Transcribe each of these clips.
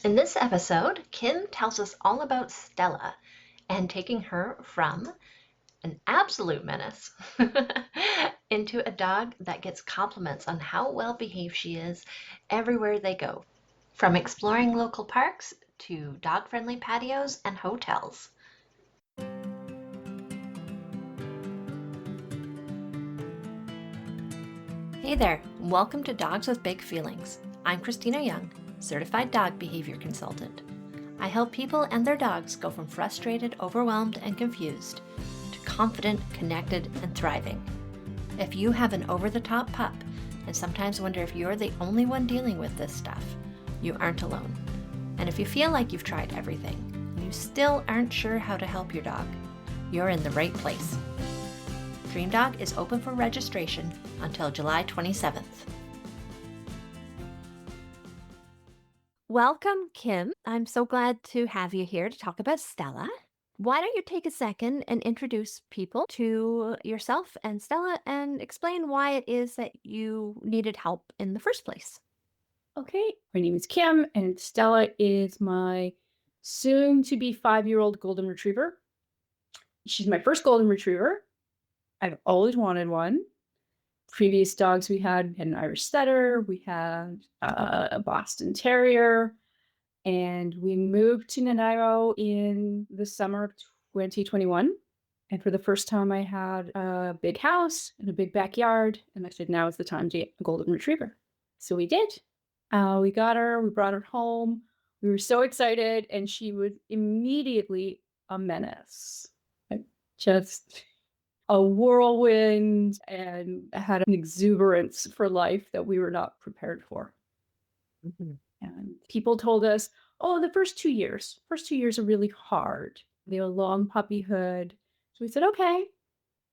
In this episode, Kim tells us all about Stella and taking her from an absolute menace into a dog that gets compliments on how well behaved she is everywhere they go, from exploring local parks to dog friendly patios and hotels. Hey there, welcome to Dogs with Big Feelings. I'm Christina Young, certified dog behavior consultant. I help people and their dogs go from frustrated, overwhelmed, and confused to confident, connected, and thriving. If you have an over-the-top pup and sometimes wonder if you're the only one dealing with this stuff, you aren't alone. And if you feel like you've tried everything and you still aren't sure how to help your dog, you're in the right place. Dream Dog is open for registration until July 27th. Welcome, Kim. I'm so glad to have you here to talk about Stella. Why don't you take a second and introduce people to yourself and Stella and explain why it is that you needed help in the first place? Okay, my name is Kim, and Stella is my soon to be 5-year-old golden retriever. She's my first golden retriever. I've always wanted one. Previous dogs we had an Irish setter, we had a Boston Terrier, and we moved to Nanaimo in the summer of 2021. And for the first time, I had a big house and a big backyard, and I said, now is the time to get a golden retriever. So we did. We got her, we brought her home. We were so excited, and she was immediately a menace. Like, just a whirlwind and had an exuberance for life that we were not prepared for. Mhm. And people told us, oh, the first 2 years are really hard. They have a long puppyhood. So we said, okay.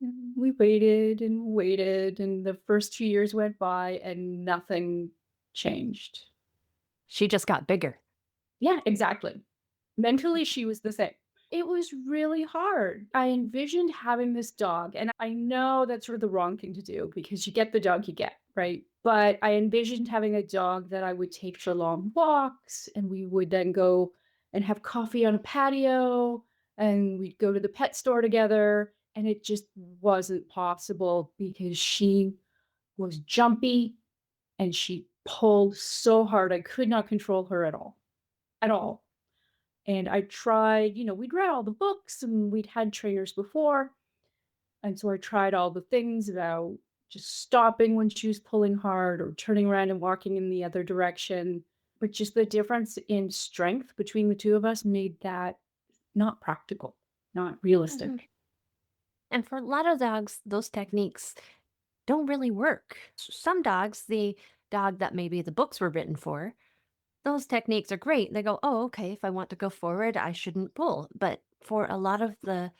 And we waited, and the first 2 years went by and nothing changed. She just got bigger. Yeah, exactly. Mentally, she was the same. It was really hard. I envisioned having this dog, and I know that's sort of the wrong thing to do because you get the dog you get, right? But I envisioned having a dog that I would take for long walks, and we would then go and have coffee on a patio, and we'd go to the pet store together. And it just wasn't possible because she was jumpy and she pulled so hard. I could not control her at all, at all. And I tried, we'd read all the books and we'd had trainers before. And so I tried all the things about just stopping when she was pulling hard or turning around and walking in the other direction. But just the difference in strength between the two of us made that not practical, not Mhm. realistic. And for a lot of dogs, those techniques don't really work. Some dogs, the dog that maybe the books were written for, those techniques are great. They go, oh, okay, if I want to go forward, I shouldn't pull. But for a lot of the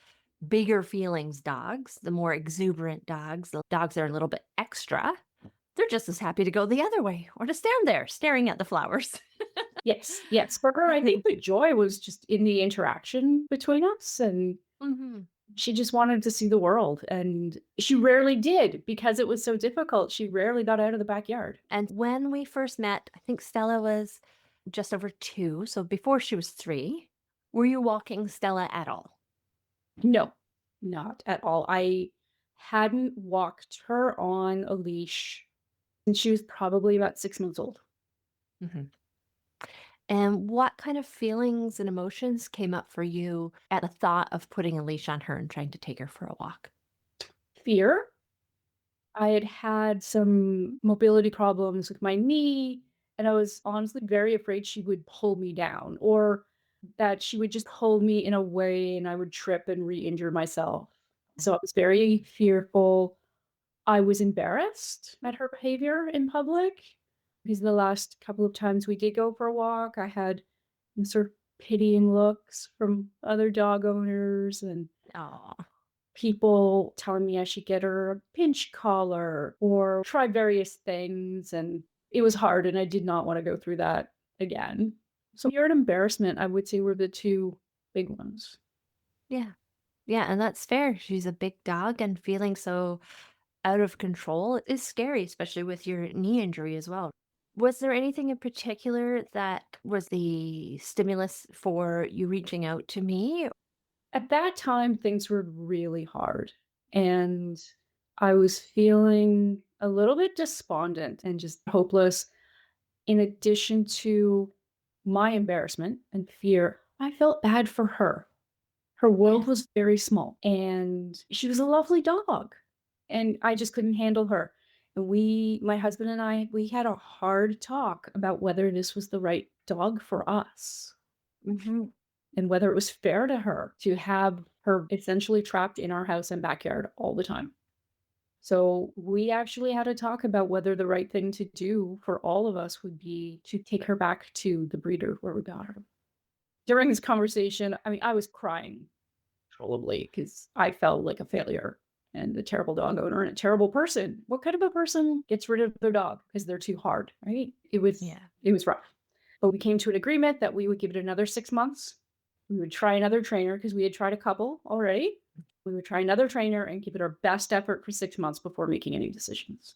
bigger feelings dogs, the more exuberant dogs, the dogs that are a little bit extra, they're just as happy to go the other way or to stand there staring at the flowers. Yes, yes. For her, I think the joy was just in the interaction between us. And Hmm. she just wanted to see the world, and she rarely did because it was so difficult. She rarely got out of the backyard. And when we first met, I think Stella was just over 2, so before she was 3. Were you walking Stella at all? No, not at all. I hadn't walked her on a leash since she was probably about 6 months old. Mhm. And what kind of feelings and emotions came up for you at the thought of putting a leash on her and trying to take her for a walk? Fear. I had had some mobility problems with my knee, and I was honestly very afraid she would pull me down or that she would just hold me in a way and I would trip and re-injure myself. So I was very fearful. I was embarrassed at her behavior in public because the last couple of times we did go for a walk, I had sort of pitying looks from other dog owners and Oh, people telling me I should get her a pinch collar or try various things. And it was hard, and I did not want to go through that again. So fear and embarrassment, I would say, were the two big ones. yeah. Yeah, and that's fair. She's a big dog and feeling so out of control is scary, especially with your knee injury as well. Was there anything in particular that was the stimulus for you reaching out to me? At that time, things were really hard, and I was feeling a little bit despondent and just hopeless. In addition to my embarrassment and fear, I felt bad for her. Her world Yes. was very small, and she was a lovely dog, and I just couldn't handle her. And my husband and I, we had a hard talk about whether this was the right dog for us Mhm. and whether it was fair to her to have her essentially trapped in our house and backyard all the time. So we actually had to talk about whether the right thing to do for all of us would be to take her back to the breeder where we got her. During this conversation, I mean, I was crying controllably because I felt like a failure and a terrible dog owner and a terrible person. What kind of a person gets rid of their dog because they're too hard, right? Yeah. It was rough. But we came to an agreement that we would give it another 6 months. We would try another trainer because we had tried a couple already. We would try another trainer and give it our best effort for 6 months before making any decisions.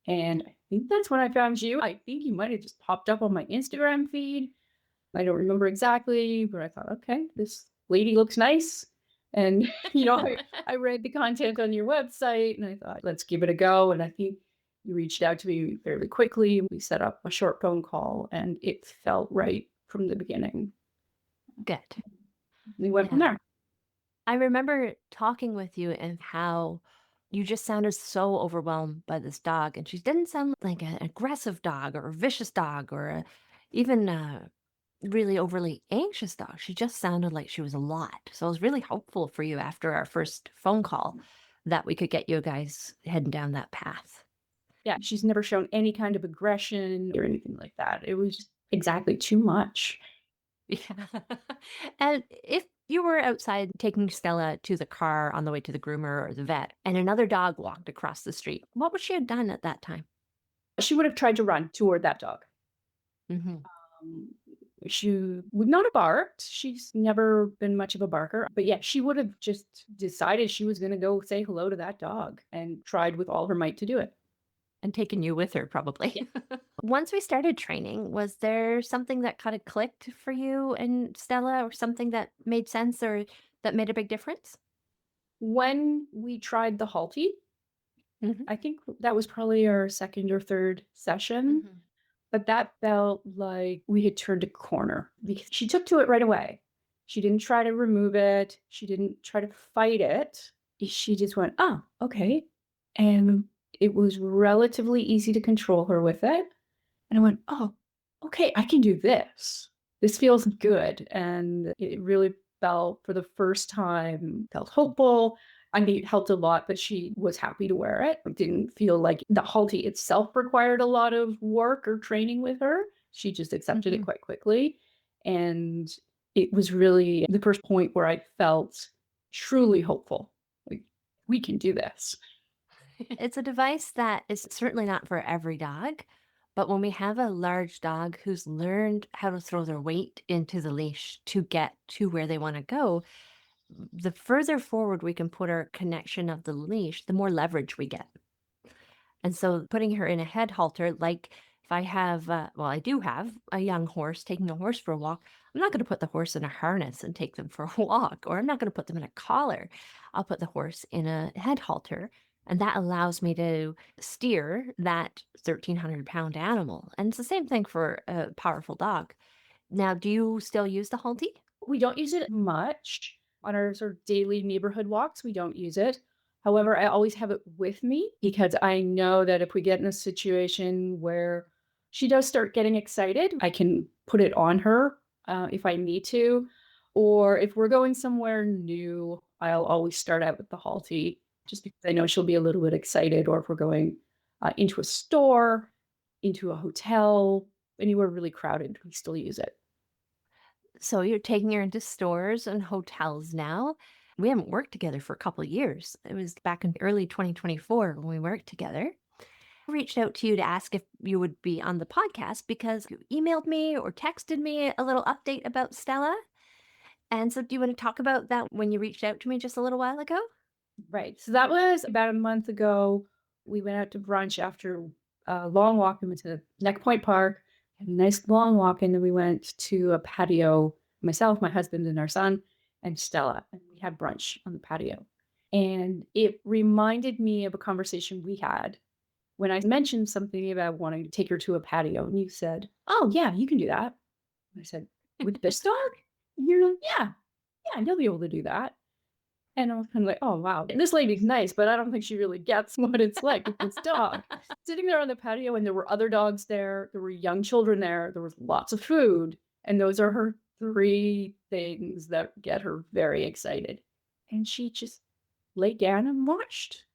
And I think that's when I found you. I think you might have just popped up on my Instagram feed. I don't remember exactly, but I thought, okay, this lady looks nice. And, I read the content on your website and I thought, let's give it a go. And I think you reached out to me fairly quickly. We set up a short phone call and it felt right from the beginning. Good. We went from Yeah. there. I remember talking with you and how you just sounded so overwhelmed by this dog, and she didn't sound like an aggressive dog or a vicious dog or even a really overly anxious dog. She just sounded like she was a lot. So it was really hopeful for you after our first phone call that we could get you guys heading down that path. Yeah, she's never shown any kind of aggression or anything like that. It was just exactly too much. Yeah. And if you were outside taking Stella to the car on the way to the groomer or the vet, and another dog walked across the street, what would she have done at that time? She would have tried to run toward that dog. Hmm. Um, she would not have barked. She's never been much of a barker. But yeah, she would have just decided she was going to go say hello to that dog and tried with all her might to do it. And taken you with her, Yeah. probably. Once we started training, was there something that kind of clicked for you and Stella, or something that made sense or that made a big difference? When we tried the halty, Hmm. I think that was probably our second or third session. Hmm. But that felt like we had turned a corner because she took to it right away. She didn't try to remove it. She didn't try to fight it. She just went, "Oh, okay." And it was relatively easy to control her with it. And I went, "Oh, okay, I can do this. This feels good." And it really felt for the first time, felt hopeful. I mean, it helped a lot, but she was happy to wear it. It didn't feel like the halty itself required a lot of work or training with her. She just accepted it Hmm. quite quickly. And it was really the first point where I felt truly hopeful. Like, we can do this. It's a device that is certainly not for every dog, but when we have a large dog who's learned how to throw their weight into the leash to get to where they want to go, the further forward we can put our connection of the leash, the more leverage we get. And so putting her in a head halter, like if I have, well, I do have a young horse, taking a horse for a walk, I'm not going to put the horse in a harness and take them for a walk, or I'm not going to put them in a collar. I'll put the horse in a head halter. And that allows me to steer that 1,300-pound animal. And it's the same thing for a powerful dog. Now, do you still use the halty? We don't use it much on our sort of daily neighborhood walks. We don't use it. However, I always have it with me because I know that if we get in a situation where she does start getting excited, I can put it on her if I need to. Or if we're going somewhere new, I'll always start out with the halty just because I know she'll be a little bit excited. Or if we're going into a store, into a hotel, anywhere really crowded, we still use it. So you're taking her into stores and hotels now. We haven't worked together for a couple of years. It was back in early 2024 when we worked together. I reached out to you to ask if you would be on the podcast because you emailed me or texted me a little update about Stella. And so, do you want to talk about that when you reached out to me just a little while ago? Right. So that was about a month ago. We went out to brunch after a long walk. We went to Neck Point Park, had a nice long walk, and then we went to a patio. Myself, my husband, and our son, and Stella, and we had brunch on the patio. And it reminded me of a conversation we had when I mentioned something about wanting to take her to a patio, and you said, "Oh, yeah, you can do that." And I said, "With this dog?" And you're like, "Yeah, yeah, you'll be able to do that." And I was kinda like, "Oh, wow. And this lady's nice, but I don't think she really gets what it's like with this dog." Sitting there on the patio, and there were other dogs there were young children there was lots of food, and those are her 3 things that get her very excited. And she just laid down and watched.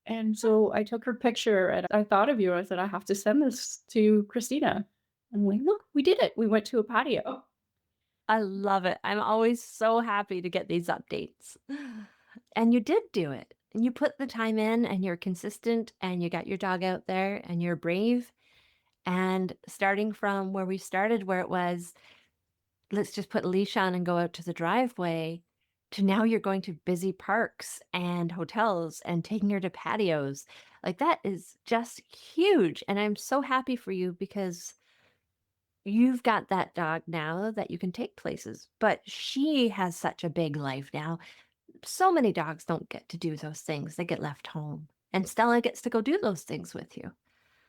And so I took her picture, and I thought of you. I said, "I have to send this to Christina." I'm like, "Look, we did it. We went to a patio." I love it. I'm always so happy to get these updates. And you did do it. And you put the time in and you're consistent and you got your dog out there and you're brave. And starting from where we started, where it was, let's just put a leash on and go out to the driveway, to now you're going to busy parks and hotels and taking her to patios. Like that is just huge. And I'm so happy for you because you've got that dog now that you can take places, but she has such a big life now. So many dogs don't get to do those things. They get left home. And Stella gets to go do those things with you.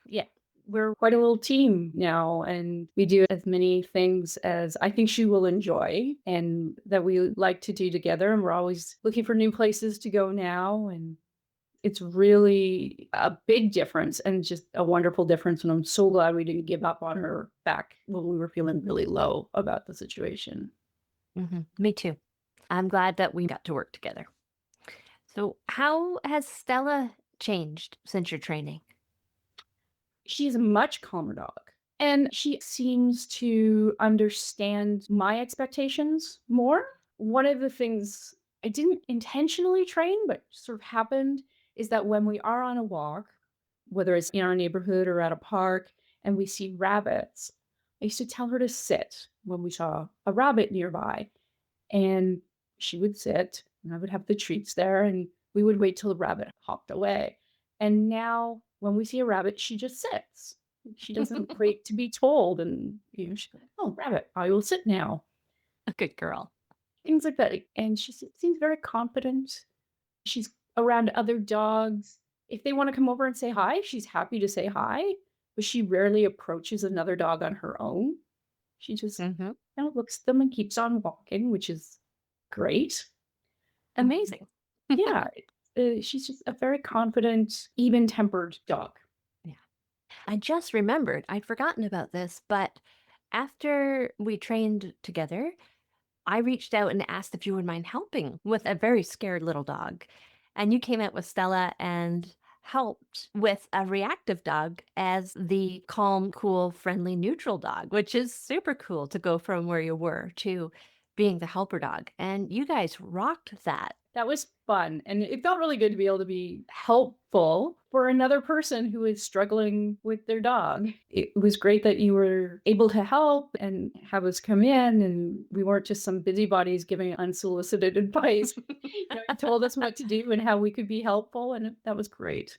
Yeah. We're quite a little team now, and we do as many things as I think she will enjoy and that we like to do together. And we're always looking for new places to go now. And it's really a big difference and just a wonderful difference. And I'm so glad we didn't give up on her back when we were feeling really low about the situation. Me too. I'm glad that we got to work together. So, how has Stella changed since your training? She's a much calmer dog, and she seems to understand my expectations more. One of the things I didn't intentionally train, but sort of happened, is that when we are on a walk, whether it's in our neighborhood or at a park, and we see rabbits, I used to tell her to sit when we saw a rabbit nearby, and she would sit, and I would have the treats there, and we would wait till the rabbit hopped away. And now when we see a rabbit, she just sits. She doesn't wait to be told, and, she's like, "Oh, rabbit, I will sit now." A good girl. Things like that, and she seems very confident. She's around other dogs. If they wanna come over and say hi, she's happy to say hi, but she rarely approaches another dog on her own. She just, Hmm. looks at them and keeps on walking, which is great. Um, Amazing. yeah, she's just a very confident, even-tempered dog. Yeah. I just remembered, I'd forgotten about this, but after we trained together, I reached out and asked if you would mind helping with a very scared little dog. And you came out with Stella and helped with a reactive dog as the calm, cool, friendly, neutral dog, which is super cool to go from where you were to being the helper dog. And you guys rocked that. That was fun, and it felt really good to be able to be helpful for another person who is struggling with their dog. It was great that you were able to help and have us come in, and we weren't just some busybodies giving unsolicited advice. You told us what to do and how we could be helpful, and that was great.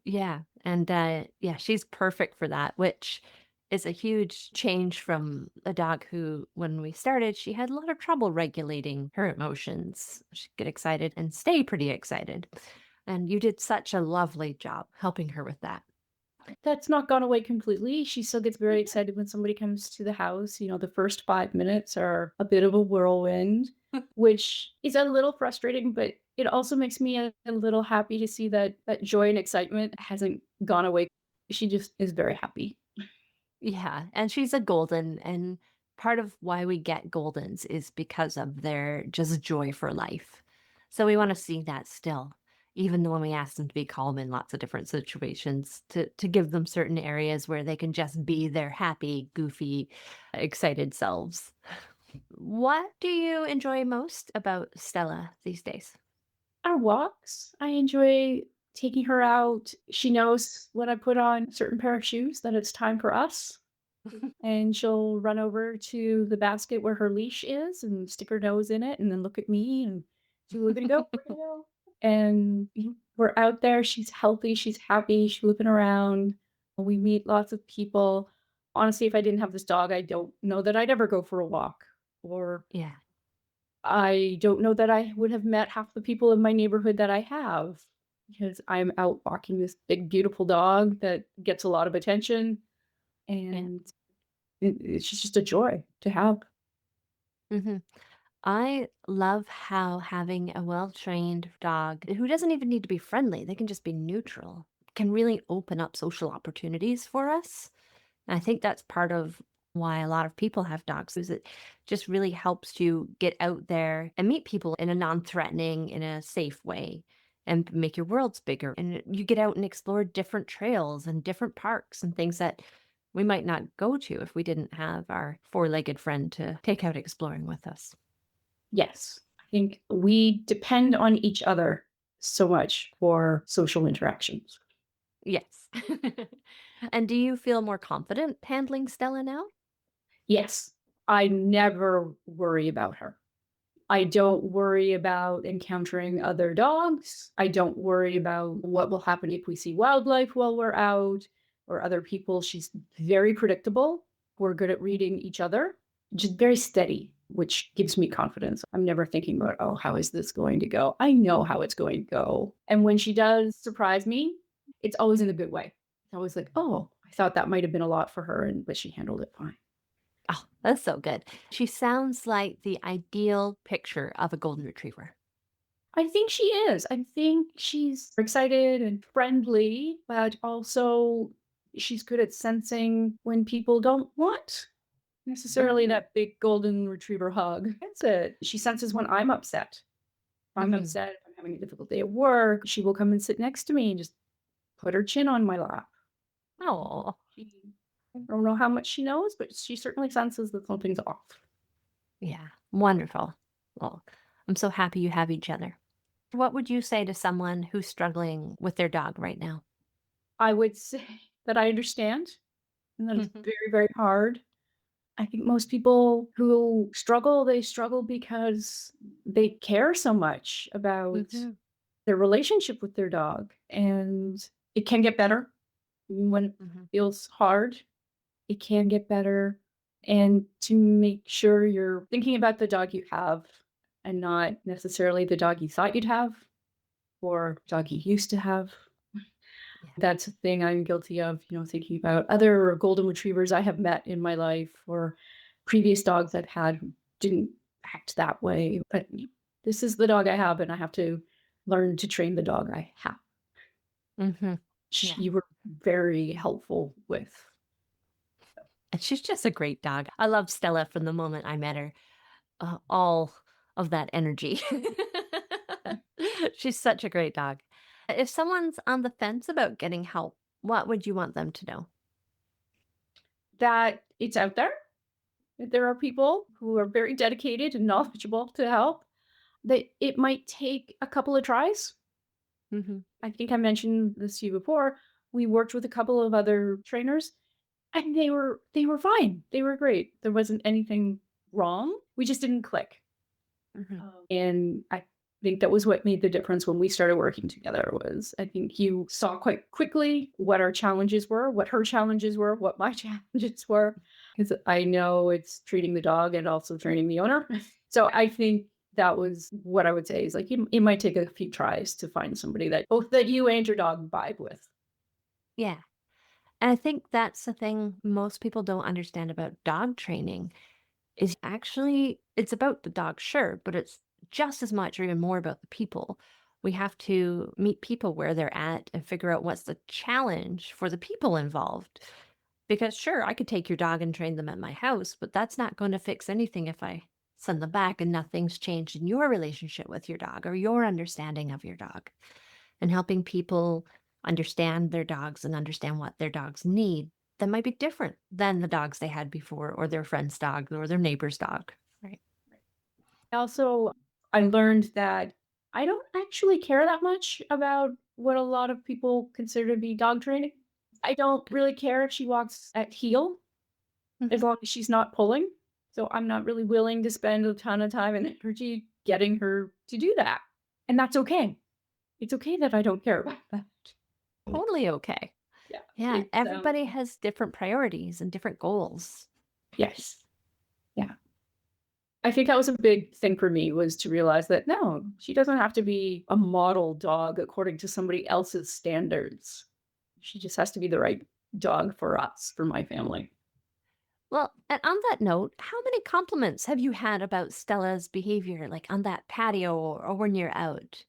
Yeah, and, yeah, she's perfect for that, which is a huge change from a dog who, when we started, she had a lot of trouble regulating her emotions. She'd get excited and stay pretty excited, and you did such a lovely job helping her with that. That's not gone away completely. She still gets very excited when somebody comes to the house. The first 5 minutes are a bit of a whirlwind, which is a little frustrating, but it also makes me a little happy to see that that joy and excitement hasn't gone away. She just is very happy. Yeah, and she's a golden, and part of why we get goldens is because of their just joy for life. So we wanna see that still, even when we ask them to be calm in lots of different situations, to give them certain areas where they can just be their happy, goofy, excited selves. What do you enjoy most about Stella these days? Our walks, I enjoy taking her out. She knows when I put on a certain pair of shoes that it's time for us. And she'll run over to the basket where her leash is and stick her nose in it and then look at me and say, "We're gonna go, we're gonna go." And we're out there. She's healthy, she's happy, she's looking around. We meet lots of people. Honestly, if I didn't have this dog, I don't know that I'd ever go for a walk, or Yeah. I don't know that I would have met half the people in my neighborhood that I have, because I'm out walking this big, beautiful dog that gets a lot of attention, Yeah. and it's just a joy to have. hmm I love how having a well trained dog who doesn't even need to be friendly, they can just be neutral, can really open up social opportunities for us. And I think that's part of why a lot of people have dogs is it just really helps you get out there and meet people in a non-threatening, in a safe way and make your worlds bigger. And you get out and explore different trails and different parks and things that we might not go to if we didn't have our four-legged friend to take out exploring with us. Yes, I think we depend on each other so much for social interactions. Yes. And do you feel more confident handling Stella now? Yes, I never worry about her. I don't worry about encountering other dogs. I don't worry about what will happen if we see wildlife while we're out or other people. She's very predictable. We're good at reading each other, just very steady, which gives me confidence. I'm never thinking about, oh, how is this going to go? I know how it's going to go. And when she does surprise me, it's always in a good way. It's always like, oh, I thought that might have been a lot for her, but she handled it fine. Oh, that's so good. She sounds like the ideal picture of a golden retriever. I think she is. I think she's excited and friendly, but also she's good at sensing when people don't want necessarily that big golden retriever hug. That's it. She senses when I'm upset. If I'm Mhm. upset, if I'm having a difficult day at work, she will come and sit next to me and just put her chin on my lap. Oh, She, I don't know how much she knows, but she certainly senses that something's off. yeah. Wonderful. Well, I'm so happy you have each other. What would you say to someone who's struggling with their dog right now? I would say that I understand and that it's Mhm. very, very hard. I think most people who struggle, they struggle because they care so much about Mhm. their relationship with their dog, and it can get better when it Mhm. feels hard. It can get better, and to make sure you're thinking about the dog you have and not necessarily the dog you thought you'd have or dog you used to have. Yeah. That's a thing I'm guilty of, thinking about other golden retrievers I have met in my life or previous dogs I've had who didn't act that way. But this is the dog I have, and I have to learn to train the dog I have, Mhm. which Yeah. you were very helpful with. And she's just a great dog. I love Stella from the moment I met her. All of that energy. She's such a great dog. If someone's on the fence about getting help, what would you want them to know? That it's out there, that there are people who are very dedicated and knowledgeable to help, that it might take a couple of tries. Mhm. I think I mentioned this to you before. We worked with a couple of other trainers. And they were fine. They were great. There wasn't anything wrong. We just didn't click. Mhm. And I think that was what made the difference when we started working together was I think you saw quite quickly what our challenges were, what her challenges were, what my challenges were. Because I know it's treating the dog and also training the owner. So I think that was what I would say is like it might take a few tries to find somebody that both that you and your dog vibe with. Yeah. And I think that's the thing most people don't understand about dog training is actually it's about the dog, sure, but it's just as much or even more about the people. We have to meet people where they're at and figure out what's the challenge for the people involved. Because sure, I could take your dog and train them at my house, but that's not going to fix anything if I send them back and nothing's changed in your relationship with your dog or your understanding of your dog. And helping people understand their dogs and understand what their dogs need that might be different than the dogs they had before or their friend's dog or their neighbor's dog. Right. Also, I learned that I don't actually care that much about what a lot of people consider to be dog training. I don't really care if she walks at heel as Mhm. long as she's not pulling. So I'm not really willing to spend a ton of time and energy getting her to do that. And that's okay. It's okay that I don't care about that. Totally okay. Yeah. Yeah, It's, everybody has different priorities and different goals. yes. Yeah. I think that was a big thing for me was to realize that no, she doesn't have to be a model dog according to somebody else's standards. She just has to be the right dog for us, for my family. Well, and on that note, how many compliments have you had about Stella's behavior, like on that patio or when you're out?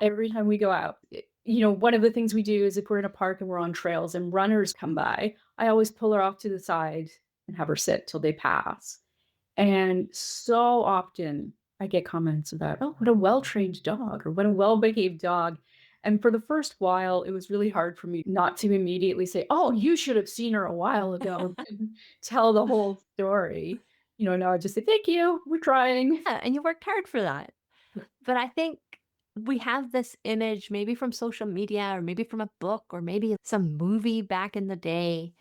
Every time we go out, one of the things we do is if we're in a park and we're on trails and runners come by, I always pull her off to the side and have her sit till they pass. And so often I get comments about, "Oh, what a well-trained dog," or "What a well-behaved dog." And for the first while, it was really hard for me not to immediately say, "Oh, you should have seen her a while ago," and tell the whole story. Now I just say, "Thank you, we're trying." Yeah, and you worked hard for that. But I think we have this image maybe from social media or maybe from a book or maybe some movie back in the day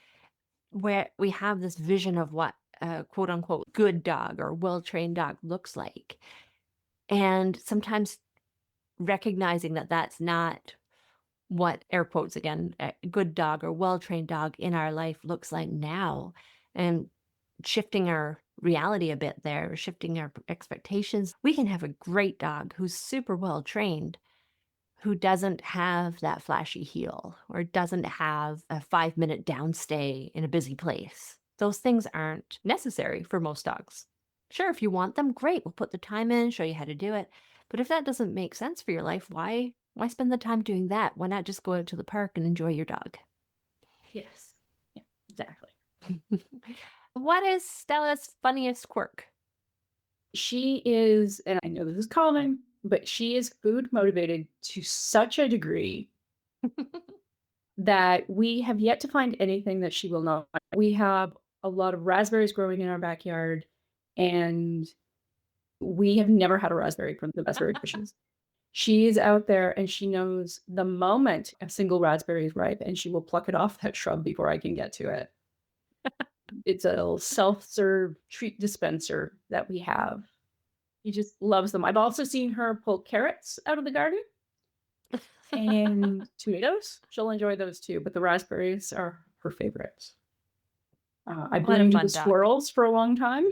where we have this vision of what a quote unquote good dog or well trained dog looks like. And sometimes recognizing that that's not what air quotes again, a good dog or well trained dog in our life looks like now. And shifting our reality a bit there, shifting our expectations. We can have a great dog who's super well trained who doesn't have that flashy heel or doesn't have a 5-minute downstay in a busy place. Those things aren't necessary for most dogs. Sure, if you want them, great. We'll put the time in, show you how to do it. But if that doesn't make sense for your life, why spend the time doing that? Why not just go out to the park and enjoy your dog? Yes. Yeah, exactly. What is Stella's funniest quirk? She is, and I know this is common, but she is food motivated to such a degree that we have yet to find anything that she will not. We have a lot of raspberries growing in our backyard, and we have never had a raspberry from the raspberry bushes. She is out there and she knows the moment a single raspberry is ripe and she will pluck it off that shrub before I can get to it. It's a little self-serve treat dispenser that we have. He just loves them. I've also seen her pull carrots out of the garden and tomatoes. She'll enjoy those too, but the raspberries are her favorites. I What a blamed the fun dog. squirrels for a long time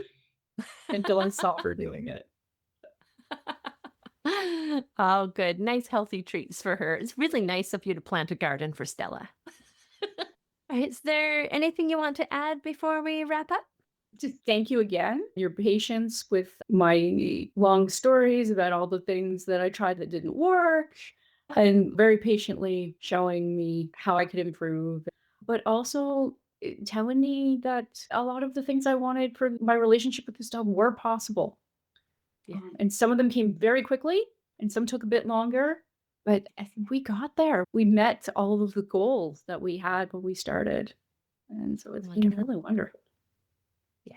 until I saw her doing it. Oh, good. Nice, healthy treats for her. It's really nice of you to plant a garden for Stella. Is there anything you want to add before we wrap up? Just thank you again. Your patience with my long stories about all the things that I tried that didn't work, and very patiently showing me how I could improve, but also telling me that a lot of the things I wanted for my relationship with this dog were possible. Yeah. And some of them came very quickly, and some took a bit longer. But I think we got there. We met all of the goals that we had when we started. And so it's been Wonderful. really wonderful. Yeah.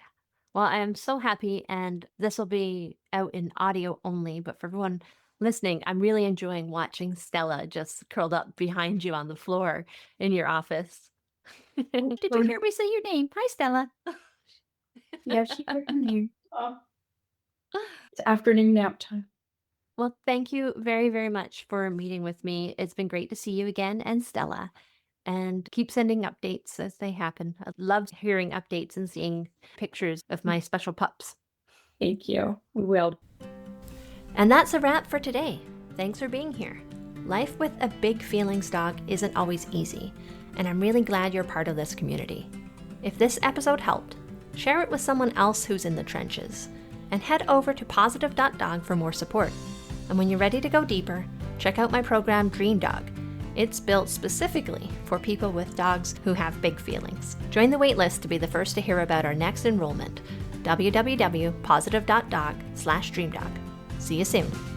Well, I am so happy, and this will be out in audio only. But for everyone listening, I'm really enjoying watching Stella just curled up behind you on the floor in your office. Did you hear me say your name? Hi, Stella. Yeah, she heard her name. Oh, it's afternoon nap time. Well, thank you very, very much for meeting with me. It's been great to see you again and Stella. And keep sending updates as they happen. I love hearing updates and seeing pictures of my special pups. Thank you. We will. And that's a wrap for today. Thanks for being here. Life with a big feelings dog isn't always easy, and I'm really glad you're part of this community. If this episode helped, share it with someone else who's in the trenches, and head over to positive.dog for more support. And when you're ready to go deeper, check out my program Dream Dog. It's built specifically for people with dogs who have big feelings. Join the waitlist to be the first to hear about our next enrollment. www.positive.dog/dreamdog. See you soon.